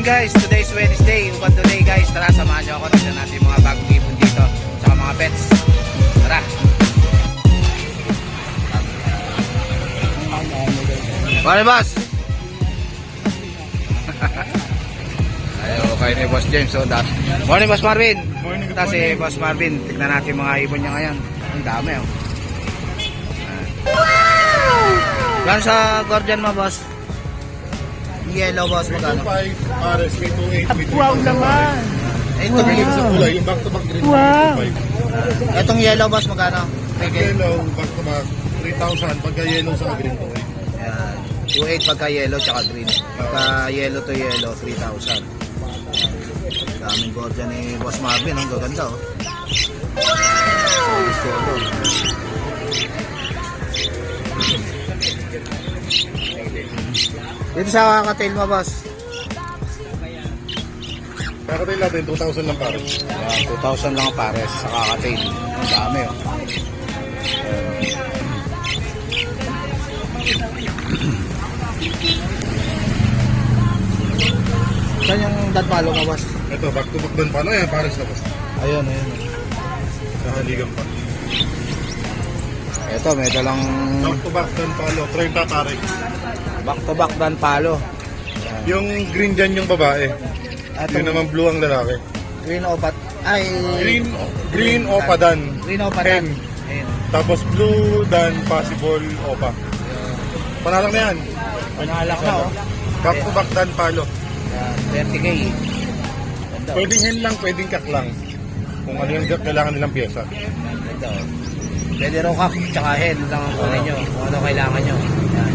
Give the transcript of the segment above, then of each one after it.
guys, today's Wednesday, Uban today guys. Tara, samahan nyo ako. Tignan natin yung mga bagong ibon dito, tsaka mga pets. Tara. Morning boss. Ayo, kayo ni Boss James. So, morning Boss Marvin. Morning. Ito si Boss Marvin. Tignan natin yung mga ibon niya ngayon. Ang dami oh. Wow! Gan sa guardian mo boss? Yellow boss, magkano? 2.5 pares, may 2.8. Wow naman! Ito, Green sa kulay, yung back to back green. Wow! itong yellow boss, magkano? Pag yellow, back to back, 3,000. Pagka yellow sa green to. Ayan. 2.8 pagka yellow tsaka green. Pagka yellow to yellow, 3,000. Daming guardian ni Boss Marvin. Ang gaganda oh. Wow! Dito sa kakatail mo boss. Kakatail natin, 2,000 lang pares. Ayan, 2,000 lang ang pares sa kakatail. Ang dami oh. Saan yung dadpalo mo boss? Ito, back to back doon. Paano yan? Pares na boss. Ayun, ayun. Kahaligan pa. Ito, may dalang Back to back doon, palo. 30 pares. back to back dan palo. Yung green dyan yung babae. Ito, Yung naman blue ang lalaki. green opat. Ay, Green opa dan. green opat dan. Hen. Ayun. Tapos blue dan possible opa. Panalang na yan. Panalak na oh. Back to back dan palo. Yan, 30k. Ganda oh. Pwedeng hen lang, pwedeng kak lang. Kung ano yung kailangan nilang pyesa. Ganda oh. Pwede ro kak, tsaka hen lang ang kunin nyo. Kung ano kailangan nyo. Yan.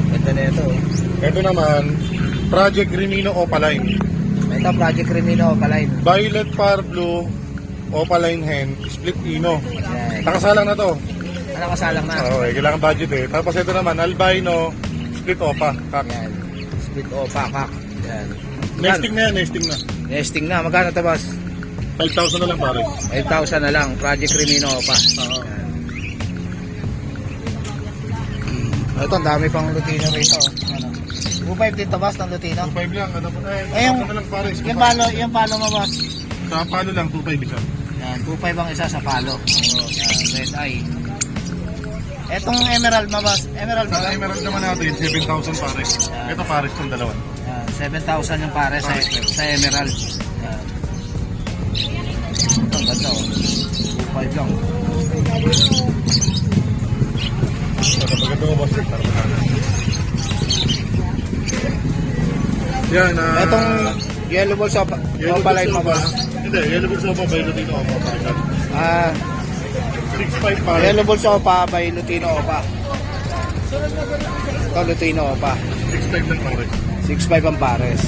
Ganda na ito oh. Ito naman, Project Remino Opaline. Ito, Project Remino Opaline. Violet Par Blue Opaline Hen, Split Ino. Yan. Nakasalang na to. Ano kasalang na? Okay, kailangan budget eh. Tapos ito naman, Albino Split Opa. Kak. Yan. Split opa, kak. Yan. Nesting na yan, nesting na. Nesting na. Magkano ito boss? 5,000 na lang pare. 5,000 na lang. Project Remino Opa. Oo. Yan. Ito, ang dami pang Lutino rito. Ano? 2.5 dito boss ng Lutino. 2,500 lang. Ano po? Ayun. Na lang pare. Yung palo mo boss. Sa palo lang, 2,500 isa. Yan, 2.5 ang isa sa palo. Yan, red eye. Etong emerald mo boss. Emerald mo Sa ba? Emerald naman natin, 7,000 pare. Ito pares itong dalawa. Yan, 7,000 yung pare sa emerald. Yan. Ito, ang ganda oh. 2.5 lang. Maganda mo boss. Yan, Etong yellow balls of opaline mo boss. Hindi, yellow balls opa, violet dito opa. Ah, 6,500 pare. yellow balls opa by Lutino Opa. Ito Lutino Opa. 6,500 lang pare. 6.5 ang pares.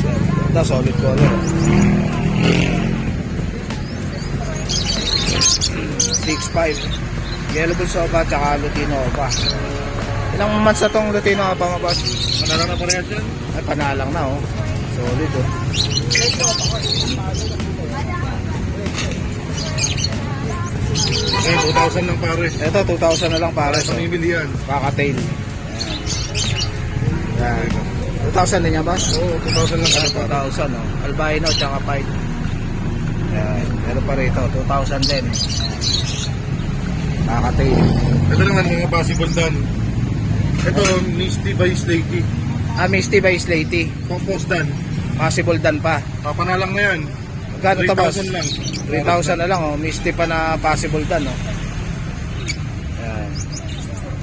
Ito solid color. 6.5. Yellow balls opa tsaka Lutino Opa. Ilang months na tong Lutino Opa mo boss? Manalang na parehas yan. Ay, panalang na oh. Solid oh. Okay, 2,000 lang pares. Ito 2,000 na lang pares oh. Pamimili yan. Kakatail. Yan. 2,000 din yan boss? Oo, 2,000 lang Ano, pare. 2,000 oh. Albino tsaka pied. Yan. Meron pa rito. 2,000 din. Kakatail. Ito naman mga possible dan. Ito, Misty by Slaty. Ah, Misty by Slaty. Compost dan. Possible dan pa. Papanalang na yan. Magkano to boss? 3,000 lang. 3,000 na lang oh. Misty pa na possible dan oh. Yan.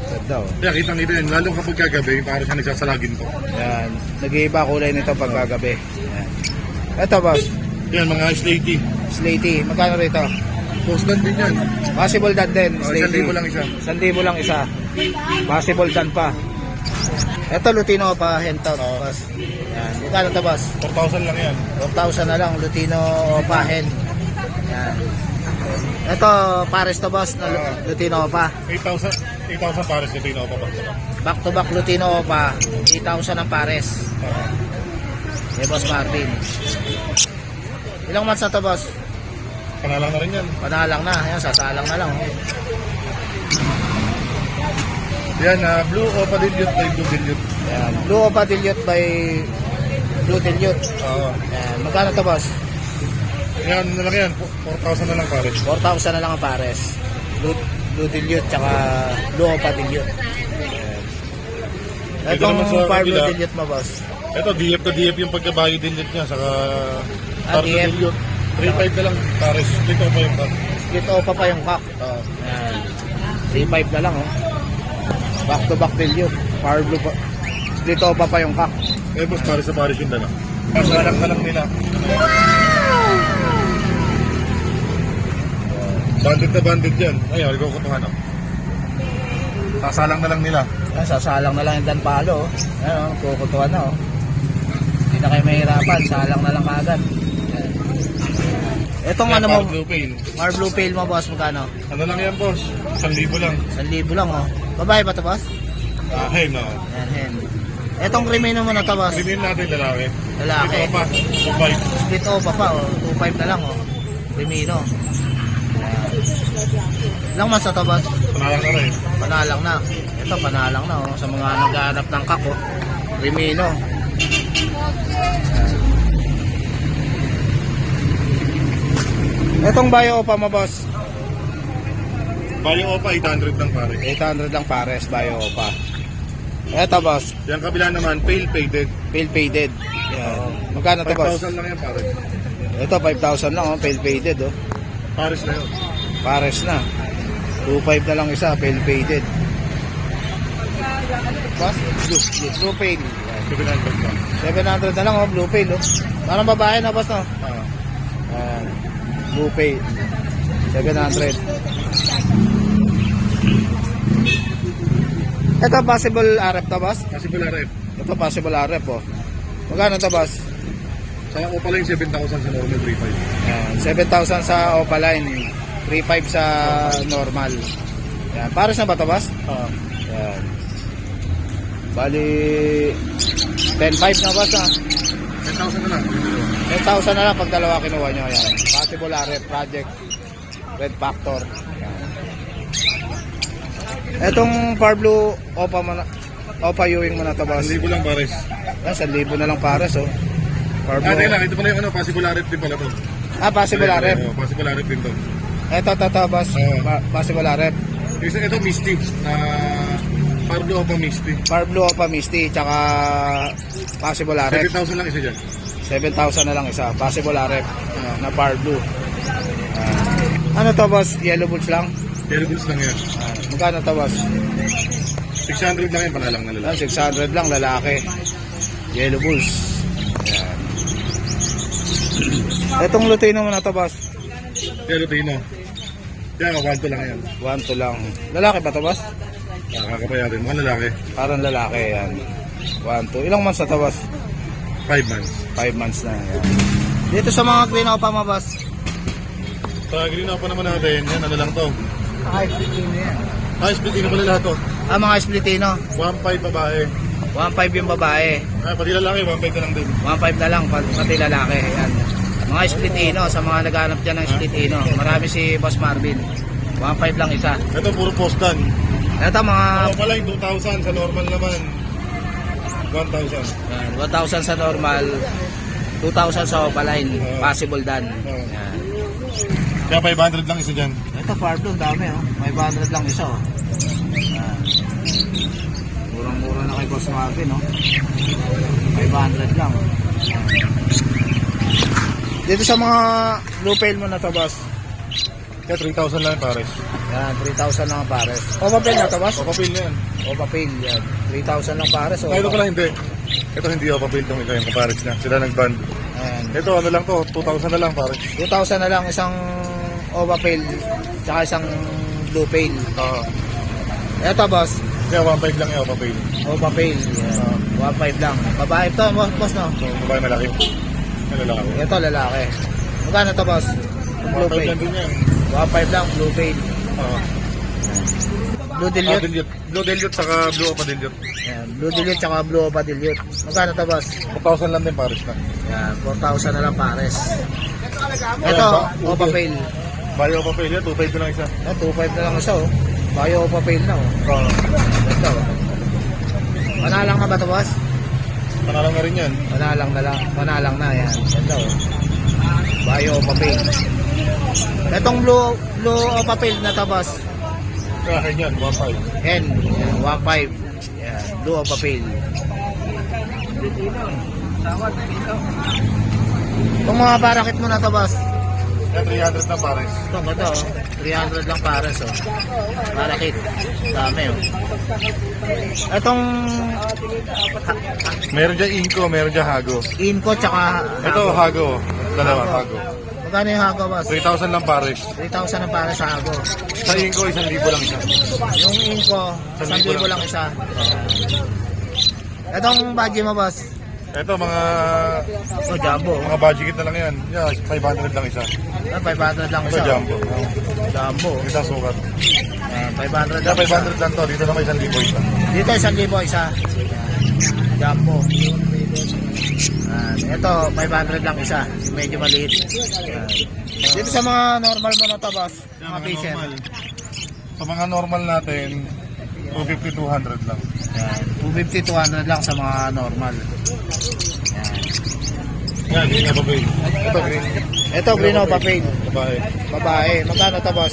Ganda oh. Kaya kitang-kita yan. Lalo kapag kagabi, para siya nagsasalagin ko. Yan. Nag-iiba kulay nito pag gagabi. Yan. Ito boss. Yan, mga Slaty. Slaty. Magkano rito? Post dan din yan. Possible dan din. Oh, Slaty. 1,000 lang isa. 1,000 lang isa. Possible dan pa. Ito Lutino pa hentot boss. Yan. Magkano to boss? 4,000 lang yan. 4,000 na lang Lutino pa hen. Yan. Ito pares to boss na Lutino pa. 8,000 pares ito yung pa. Back to back Lutino pa. 8,000 ang pares. Kay Boss Martin. Ilang months na to boss? Panalang na rin yan. Panalang na. Ayan, sasalang na lang. Oh. Yan, Blue Opa Dilute by Blue Dilute. Ayan. Blue Opa Dilute by Blue Dilute. Oo. Yan. Magkano to, boss? Yan, ano lang yan, 4,000 na lang pares. 4,000 na lang ang pares. Blue Dilute, tsaka Blue Opa Dilute. Yan. Ito naman sa Itong Par Blue kabila. Dilute mo, boss. Ito, DF to DF yung pagkabayo dilute niya, saka Tarto DF. dilute. 3,500 na lang pares. Split pa yung pares. Split Opa pa yung cock. Oo. Yan. 3,500 na lang, oh. Back to back Dilute. Par Blue pa. Split Opa pa yung cock. Eh, boss, pares sa pares yung dala. Kasalang na lang nila. Bandit na bandit yan. Ayun, ikaw kutuhan ako. Sasalang na lang nila. Yan, sasalang na lang yung danpalo, oh. Yan, oh. Kukutuan na, oh. Hindi na kayo mahirapan. Salang na lang kagad. Yan. Itong ano mo, Blue Pain. Mar Blue Pale mo, boss, magkano? Ano lang yan, boss? 1,000 lang. 1,000 lang, oh. Babae ba to, boss? Hey, no. Yan, hen. Itong remaining mo na to, boss. Sinin natin lalaki. Lalaki. Ito pa, 2,500. Split Opa pa, oh. 2,500 na lang, oh. Remino. Ilang months na to, boss? Panalang na rin. Panalang na. Ito, panalang na, oh. Sa mga naghahanap ng kak, oh. Remino. Itong Bio Opa mo, boss. Bayo pa, 800 lang pare. 800 lang pares, Bio Opa. Ito, boss. Yung kabila naman, pale faded. Pale faded. Yan. Magkano to, boss? 5,000 lang yan pare. Ito, 5,000 lang, oh. Pale faded, oh. Pares na yun. Pares na. 2,500 na lang isa, pale faded. Boss? Blue pale. 700 lang. 700 na lang, oh. Blue pale, oh. Parang babae na, boss, no? Ah. Ayan. Blue pale. 700. Ito, possible RF to, boss? Kasi pala rep. Ito, possible RF, oh. Magkano to, boss? Sa ako pala yung 7,000 sa normal 3,500. Ayan. 7,000 sa Opaline. 3,500 sa normal. Ayan. Pares na ba to, boss? Ah. Ayan. Bali, 10,500 na, boss, ha? 10,000 na lang. 10,000 na lang pag dalawa kinuha nyo. Ayan. Possible RF project. Red Factor. Ayan. Etong Par Blue Opa mo na, Opa Ewing mo na to, boss. 1,000 lang pares. Ayan, 1,000 na lang pares, oh. Par Ah, Blue. teka lang. Ito pala yung ano, possible RF din pala to. Ah, possible RF. Oo, possible RF din to. Ito, boss. Oo. Possible RF. Ito Misty. Pablo pa Misty. Par Blue Opa Misty, tsaka possible RF. 7,000 lang isa dyan. 7,000 na lang isa. Possible RF na Par Blue. Ano to, boss? Yellow Bulls lang? Yellow Bulls lang yan. Magkano to, boss? 600 lang yan, panalang na lalaki. 600 lang, lalaki. Yellow Bulls. Ayan. Itong Lutino mo na to, boss? Yellow Tino. Yan, 1,2 lang yan. 1 to lang. Lalaki ba to, boss? Nakakapayarin. Mga lalaki. Parang lalaki, yan. 1 to. Ilang months na to, boss? 5 months. 5 months na, yan. Dito sa mga green pa mo, boss? Sa green pa naman natin, yan, ano lang to. Splitino yan. Ah, split na pala lahat to. Ah, mga Splitino. 1,500 babae. 1.5 yung babae. Ah, pati lalaki, 1,500 na lang din. 1.5 na lang, pati lalaki. Yan. Mga Splitino, sa mga naghanap dyan ng Splitino. Marami si Boss Marvin. 1.5 lang isa. Ito, puro postan. Ito mga Ako pala yung 2,000, sa normal naman. 1,000. 1,000 sa normal, 2,000 sa Opaline. Possible dan. Oo. Yan. Kaya 500 lang isa dyan. Ito Parblo, dami, oh. May 500 lang isa, oh. Yan. Murang-mura na kay Boss Marvin, oh. 500 lang. Yan. Dito sa mga blue pail mo na to, boss. Kaya 3,000 lang yung pares. Yan, 3,000 lang ang pares. Opa pail na to, boss? Papapil na yan. Opa pail, yan. 3,000 lang pares, oh. Ay, ito pala hindi. Ito hindi ako papil itong ito yung kapares na. Sila nag-band. Ayan. Ito ano lang to, 2,000 na lang pares. 2,000 na lang isang Opa pail, tsaka isang blue pail. Oo. Ito, boss. Kaya 1,500 lang yung papapil. Opa pail. Yan. 1.5 lang. Babae to, boss, no? So, babae malaki. Ano lang ako. Ito, lalaki. Magkano to, boss? Blue 1,500 pail. lang din yan. 1.5 lang, blue pail. Oo. Blue Ah, dilute. dilute. Blue dilute saka blue opa dilute. Yan, blue dilute tsaka blue opa dilute. Magkano to, boss? 4,000 lang din pares na. Yan, 4,000 na lang pares. Ito, opa pail. Bayo opa pail yan, 2,500 lang isa. Yan, 2.5 na lang isa, oh. Bayo opa pail na, oh. Oo. Ito, oh. Manalang na ba to, boss? Panalang na rin yan. Panalang na yan. Ganda oh. Bayo papel. Itong blue papel na tabas. Kaya yan, 1.5. Hen, 1.5. Yan, blue papel. Itong mga barakit mo na tabas. Yan, 300 na pares. Ito, ganda oh. 300 lang pares oh. Barakit. Dami oh. Itong Meron dyan Inco, meron dyan Hago. Inco tsaka Ito, Hago. Dalawa, Hago. Magkano yung hago boss? 3,000 lang pares. 3,000 ang para sa hago. Sa Inco, 1,000 lang siya. Yung Inco, 1,000 lang isa. Itong budget mo boss? Ito, mga Jumbo. budget na lang yan. Yeah, 500 lang isa. 500 lang Ito, isa. Jumbo. Jumbo. Isa sukat. 500 Yeah, lang isa. 500 lang to. Dito naman 1,000 isa. Dito 1,000 isa. Jumbo. Ito 500 lang isa. Medyo maliit. Dito sa mga normal mo na tabas, mga fisher. Sa mga normal natin, 250-200 lang. 250-200 lang sa mga normal. Yan, green na babae. Ito, green. Ito green o papel. Babae. Babae. Magkano tabas?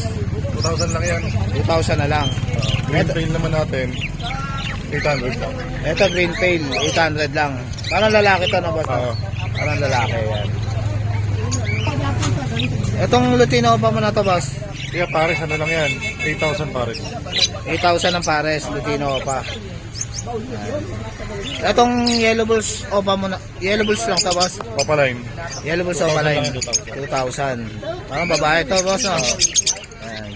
2,000 lang yan. 2,000 na lang. Green tail naman natin, 800 lang. Ito green tail, 800 lang. Parang lalaki to na boss. Oo. Parang lalaki yan. Itong Lutino pa mo na to boss. Kaya pares, ano lang yan? 8,000 pares. 8,000 ang pares, Lutino pa. Itong yellow bulls opa mo na, yellow bulls lang to boss. Papaline. Yellow bulls opa line, 2,000. Parang babae to boss. Oh. Ayan.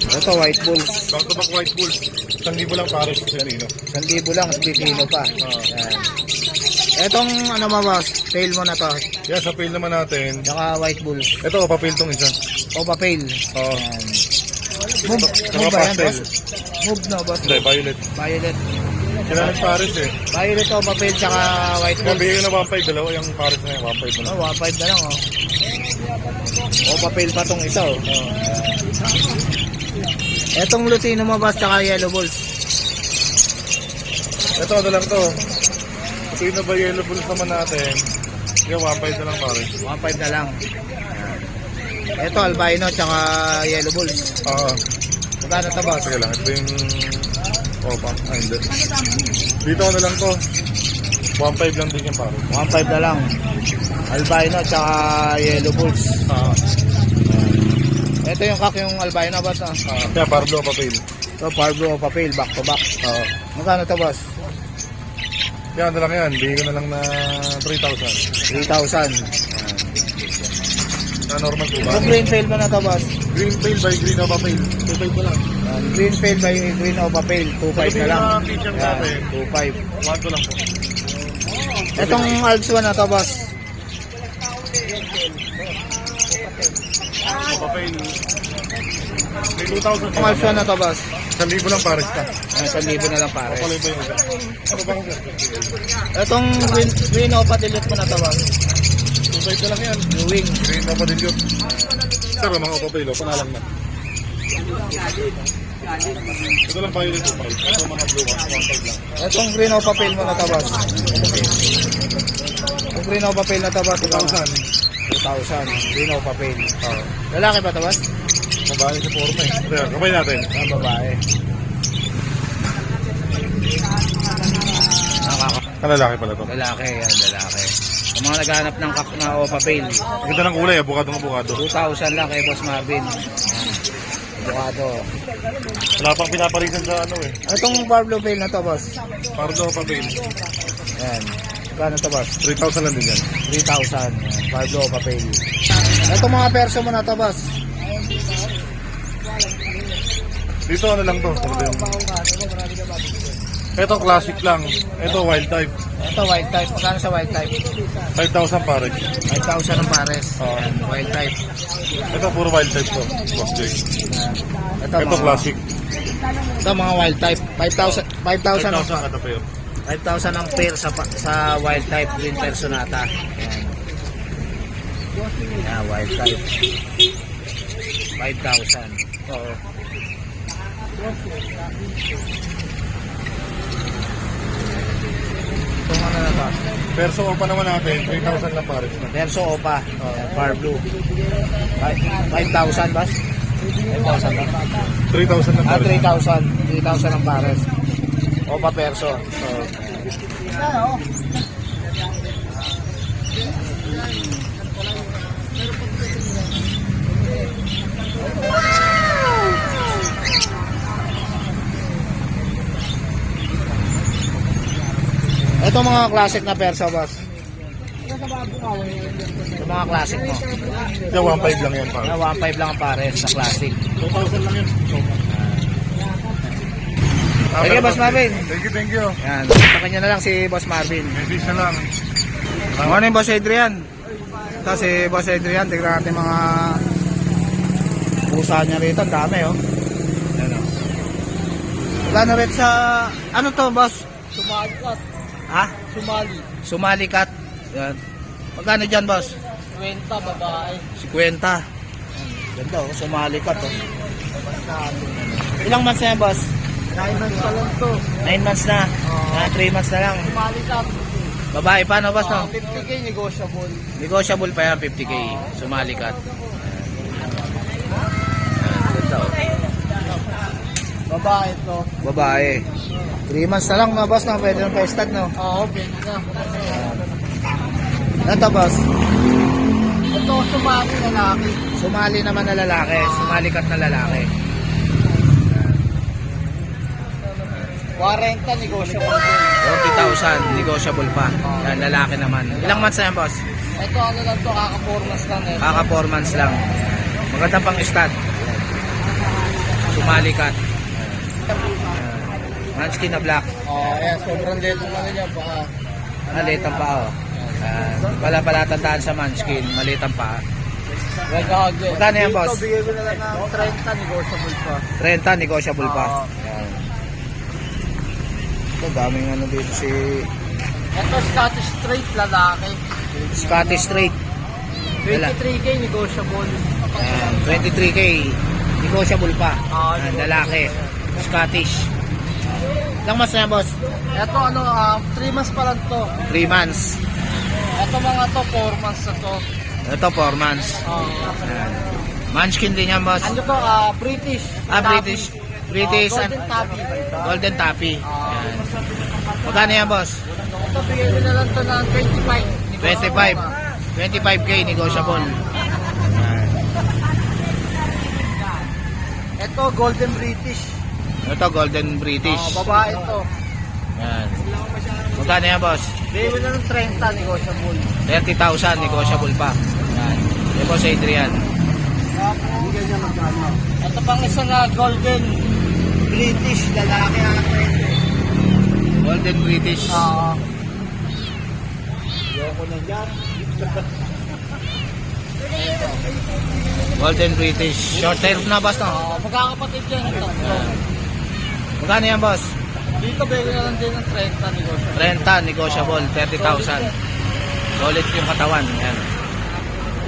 Ito white bulls, Back to back white bulls. 1,000 lang pares sa Lino. 1,000 lang, Lutino pa. Ayan. Itong ano mo boss, tail mo na to, Yan, sa pail naman natin. tsaka white bulls. Ito, papel tong isa. Opa pail. Oo. Ayan. Move Saka ba yan pastel. boss? Move no boss. Hindi, violet. Violet. Sila nagpares eh. Violet o papel tsaka white Kaya bulls. bigay ko na 1.5, dalawa yung pares na yung 1.5 na. Oh, 1.5 na lang oh. O papel pa tong isa oh. Etong Lutino mo boss tsaka yellow bulls. Ito, ano lang to. Ito yung yellow bulls naman natin. Yung 1.5 na lang pares. 1.5 na lang. Ito albino tsaka yellow bulls. Oo. Magkano to boss? Sige lang, ito yung... Opa, ay hindi. Dito ano lang to. 1.5 lang din yung pares. 1.5 na lang. Albino tsaka yellow bulls. Oo. Ito yung kak yung albino boss ah. Kaya pardo, papel. So Parblo o papel back to back. Oo. Magkano to boss? Yan, ano lang yan. Bigay ko na lang na 3,000. 3,000. Na normal po ba? Yung green fail mo na to boss? Green pail by green o papel. 2.5 ko lang. Green fail by green o papel, 2.5 na lang. Picture Yan, natin. 2.5. 1 ko lang po. Itong Alps 1 na to boss? Papel. May 2,000. Itong Alps 1 na to boss? 1,000 lang pares ka. 1,000 na lang pare. Papalay ba yung isa? Ano bang Itong green o patilit mo na to boss? 2.5 ko lang yan. New wing. Green na pa din yun. Sir, mga papel, panalang na. Ito lang violet 2.5. Ito mga blue 1.5 lang. Itong green o papel mo na to boss? Itong green o papel na to boss? 2,000. 2,000. Green o papel. Lalaki pa to boss? Mabahay sa forma eh. Ito yan, kamay natin. Ah, babae. Lalaki pala to. Lalaki yan, lalaki. Ang mga naghahanap ng kak na o papel, Ang ganda ng kulay, abukado. 2,000 lang kay Boss Marvin. Bukado. Wala pang pinaparisan sa ano eh. Itong Parblo Pail na to, boss? Pardo papel. Yan. Gano to, boss? 3,000 lang din yan. 3,000. Yan. Parblo Pail. Itong mga perso mo na to, boss? Dito ano lang to. Ito classic lang. Ito wild type. Ito, wild type. Magkano sa wild type? 5,000 pare. 5,000 ang pares. Oo. Yan, wild type. Ito puro wild type to. Boss Jay. Ito, Ito classic. Ito mga wild type. 5,000 ang 5,000 kada pair. 5,000 ang pair sa wild type green personata. Yan. Yan, wild type. 5,000. Oo. Itong ano na to. Perso Opa naman natin, 3,000 lang pares na. Verso Opa. Far Blue. 5,000 boss? 5,000 ba? 3,000 lang Ah, pares. 3,000. 3,000 ang pares. Opa Perso. Ito mga classic na Perso, boss. Ito mga classic mo. Ito, 1,500 lang yan pares. 1,500 lang ang pares sa classic. 2,000 lang yun. Sige, Boss Marvin. Thank you. Yan, kontakin nyo na lang si Boss Marvin. Message na lang. Morning, Boss Adrian. Ito si Boss Adrian. Tignan natin mga pusa niya rito. Ang dami, oh. Yan, oh. Plano rin sa... Ano to, Boss? Sumali kat. Ha? Sumali. Somali cat. Yan. Magkano dyan, Boss? 20 babae. 50. Ganda, oh. Somali cat, oh. Ilang months na yan, Boss? 9 months pa lang to. 9 months na. 3 months na lang. Sumali kat. Babae pa, no, Boss, no? 50k negotiable. Negotiable pa yan, 50k. Somali cat. Ganda, oh. Babae to. Babae. 3 months na lang, no, Boss, no? Pwede nang pa-stud, no? Oo, pwede na. Ano to, Boss? Ito sumali lalaki. Somali naman na lalaki. Somali cat na lalaki. 40 negotiable din. 40,000. Negotiable pa. Yan, lalaki naman. Ilang months na yan, Boss? Ito ano lang to, kaka-4 lang eh. Kaka 4 months lang. Magandang pang stud. Somali cat. Munchkin na black. Ayan, sobrang late ang ano niya. Baka Maliit ang paa, oh. Pala tandaan sa Munchkin. Maliit ang paa. gagawin. Magkano yan, Boss? Dito, bigay ko na lang ng 30 negotiable pa. 30, negotiable pa. Oo. Yan. Ito, daming ano dito si Ito Scottish Straight lalaki. Scottish Straight. 23k negotiable. Yan, 23k. Negotiable pa. Yan, negotiable. lalaki. Scottish. Ilang months na yan, Boss? Ito ano, 3 months pa lang to. 3 months. Ito mga to, 4 months na to. Ito, 4 months. Yan. Munchkin din yan, Boss. Ano to, British. British. British. Golden Tabby. Golden Tappy. Yan. Magkano yan, Boss? Ito, bigay ko na lang to ng 25. 25. 25k negotiable. Yan. Ito, Golden British. Ito, Golden British. Babae to. Yan. Magkano yan, Boss? Bigay ko na ng 30 negotiable. 30,000 negotiable pa. Yan. Yan, Boss Adrian. Bigay niya magkano. Ito pang isa na Golden British. Lalaki ang Golden British. Yoko na dyan. Golden British. Short hair na, Boss, no? Magkakapatid yan. Ito. Magkano yan, Boss? Dito bigay ko na lang din ng 30 negotiable. 30, negotiable. 30,000. Solid yung katawan. Yan.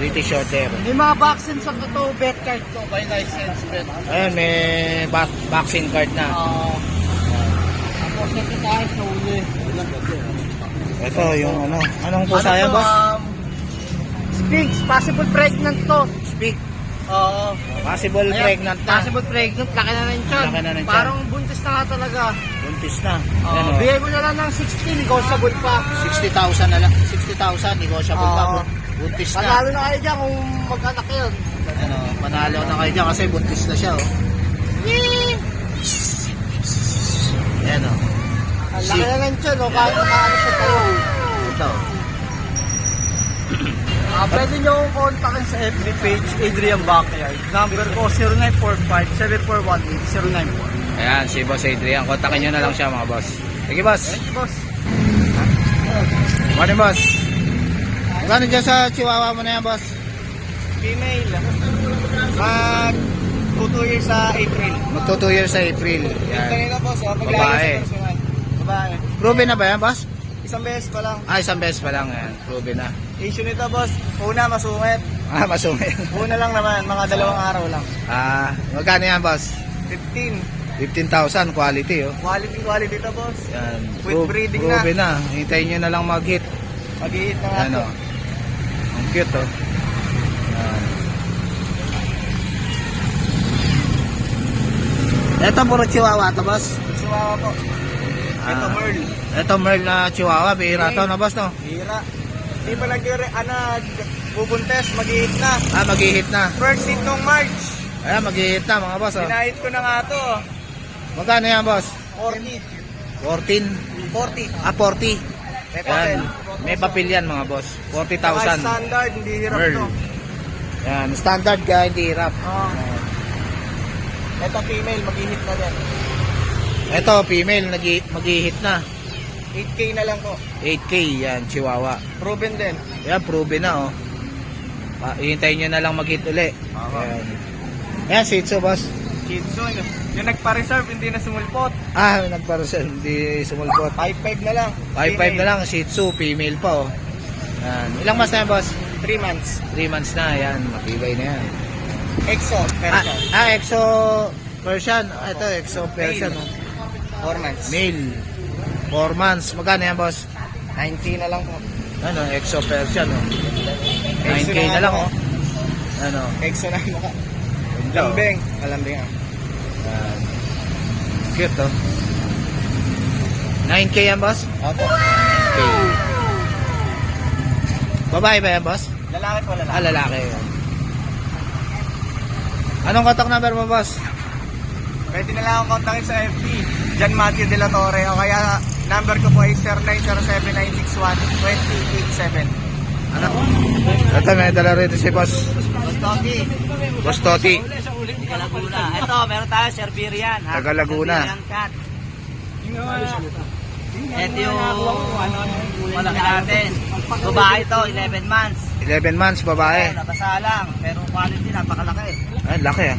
British short hair. May mga vaccine sa totoo, bet card to, by license bet. Ayan, may vaccine card na. Tapos ito tayo sa uli. Ito, yung ano. Anong pusa yan, Boss? Sphinx, possible pregnant to. Speak. Oo. Possible Ayan, pregnant na. Possible pregnant, laki na rin siya. Laki na rin siya. Parang buntis na nga talaga. Buntis na. Yan, oh. Bigay mo na lang ng 16, negotiable pa. 60,000 na lang. 60,000 negotiable pa. Oo. Buntis na. Panalo na kayo dyan kung mag-anak yun. Ano, panalo na kayo dyan kasi buntis na siya, oh. Yan, oh. Ang laki na rin siya, no? Kahit nakaano siya tayo. Ito. Pwede nyo akong kontakin sa FB page, Adrian Backyard. Number ko, 0945-7418-094. Ayan, si Boss Adrian. Kontakin nyo na lang siya, mga boss. Sige, boss. Boss. Morning, boss. Magkano dyan sa chihuahua mo na yan, boss? Female. Mag 2 years sa April. Magto 2 years sa April. Yan. Kanina boss, Babae. Babae. Proven na ba yan, boss? Isang beses pa lang. Isang beses pa lang. Yan. Proven na. Issue nito boss, una masungit. Masumi. Una lang naman, mga 2 araw lang. Magkano yan, boss? 15. 15,000 quality oh. Quality to, boss. Yan. With breeding na. Proven na. Hintayin nyo na lang mag-hit. Mag-hit na nga Yan to. oh. Ang cute oh. Yan. Ito puro chihuahua to boss. Chihuahua po. Ito, Ah. Merl. Ito Merl na chihuahua. Bihira to na boss no? Hira. Di pa bubuntes, mag-hit na. Ah, mag-hit na. First hit nung March. Ayan, mag-hit na mga boss oh. Pinahit ko na nga to. Magkano yan boss? 40. 14. 40. Ah, 40. May Yan. papel. May papel yan mga boss. Saka 40,000. standard, hindi hirap Merl. to. Yan, standard ka, hindi hirap. Oh. Ito female, mag-hit na din. Ito, female, mag-hit na. 8K na lang po. 8K, yan, chihuahua. Proven din. Yan, proven na, oh. Ihintayin nyo na lang mag-hit uli. Aha. Yan. Yan, Shih Tzu, boss. Kitso, yung nagpa-reserve, hindi na sumulpot. Ah, nagparasal, hindi sumulpot. 5-5 na lang. 5-5 na lang, Shih Tzu, female pa, oh. Yan. Ilang months na yan, boss? 3 months. 3 months na, yan. Matibay na yan. EXO, Persian. Exo Persian. Ito, Exo Persian, oh. 4 months. Male. 4 months. Magkano yan, boss? 9K na lang po. Ano, Exo Persian, oh. Exo 9K na lang, oh. Ano, EXO na mukha. ganda, oh. Lambing. Malambing ah. Yan. Cute, oh. 9K yan, boss? Opo. 9K. Babae ba yan, boss? Lalaki po, lalaki. Ah, lalaki yan. Anong contact number mo, boss? Pwede na lang akong kontakin sa FB. Jan Matthew De La Torre. O kaya number ko po ay 0907-961-2087. Ano? Ito, may dala rito si boss. Toki. Boss Toti. Laguna. Ito, meron tayo Siberian. Taga Laguna. Siberian cat. Ito yung malaki natin. Babae ito, 11 months. 11 months, babae. Nabasa lang, pero quality napakalaki. Ay, laki, ah.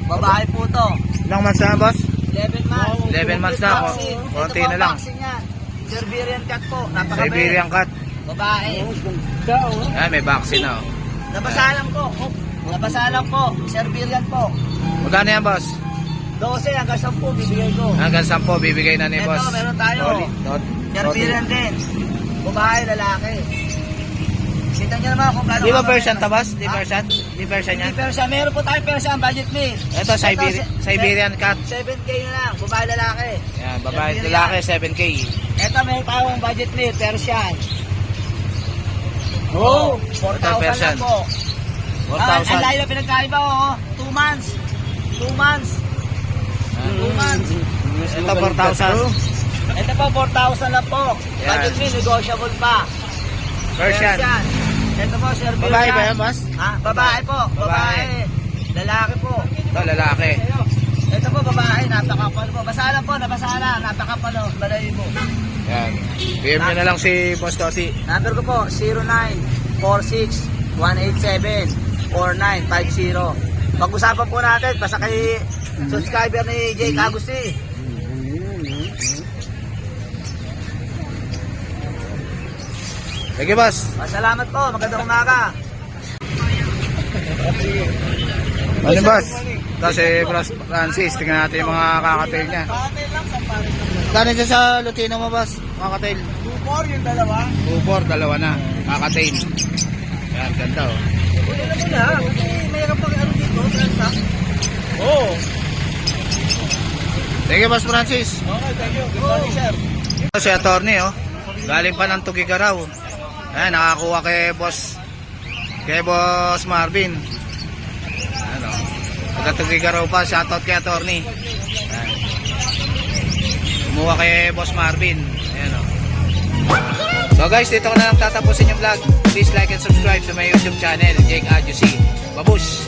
Babae po to. Ilang months na, boss? 11 months. 11 months na ako. Vaccine. Konti Ito po na lang. vaccine yan. Siberian cat po. Napakabait. Siberian cat. Babae. Ay, may vaccine na, oh. Nabasa lang po. Nabasa lang po. Siberian po. Magkano yan, boss? 12 hanggang 10 bibigay ko. Hanggang 10 bibigay na ni Ito, boss. meron tayo. Siberian din. Babae, lalaki. Kita nyo naman kung gano'n. Di ba Persian to, boss? Di Persian? Di Persian yan? Hindi Persian. Meron po tayo Persian budget meal. Ito, Siberian cat. 7K na lang. Babae, lalaki. Yan, babae, Siberian. lalaki, 7K. Ito, meron tayong budget meal. Persian. Oh, 4,000 Persian. lang po. Ang 4,000. layo na pinagkaiba, oh. 2 months. 2 months. 2 months. Ito, 4,000. Ito po, 4,000 lang po. Yan. Budget meal, negotiable pa. Persian. Ito po, Siberian. Babae ba yan, boss? Ha? Babae po. Babae. Lalaki po. Ito, lalaki. Ito po, babae. Napakapal po. Basa lang po, nabasa lang. Napakapal po. Balay po. Yan. PM nyo na lang si Boss Toti. Number ko po, 0946-187-4950. Pag-usapan po natin, basta kay subscriber ni Jake Agusti. Sige, boss. Salamat po, magandang umaga. Ano, boss? Ito si Boss Francis. Tingnan natin yung mga kakatail niya. Kano dyan sa Lutino mo, boss? Kakatail. 2-4 yung dalawa. 2-4, dalawa na. Kakatail. Yan, ganda, oh. Ano na, kasi mayroon pang ano dito, Fransa. Oo. Thank you, Boss Francis. Okay, thank you. Good morning, sir. Ito si attorney, oh. Galing pa ng Tugigaraw. Ayan, nakakuha kay Boss Marvin. Ano, taga Tugigaraw pa, shoutout kay attorney. Ayan. Kumuha kay Boss Marvin. Ayan, oh. So guys, dito ko na lang tatapusin yung vlog. Please like and subscribe to my YouTube channel, Jake Adjusi. Babush!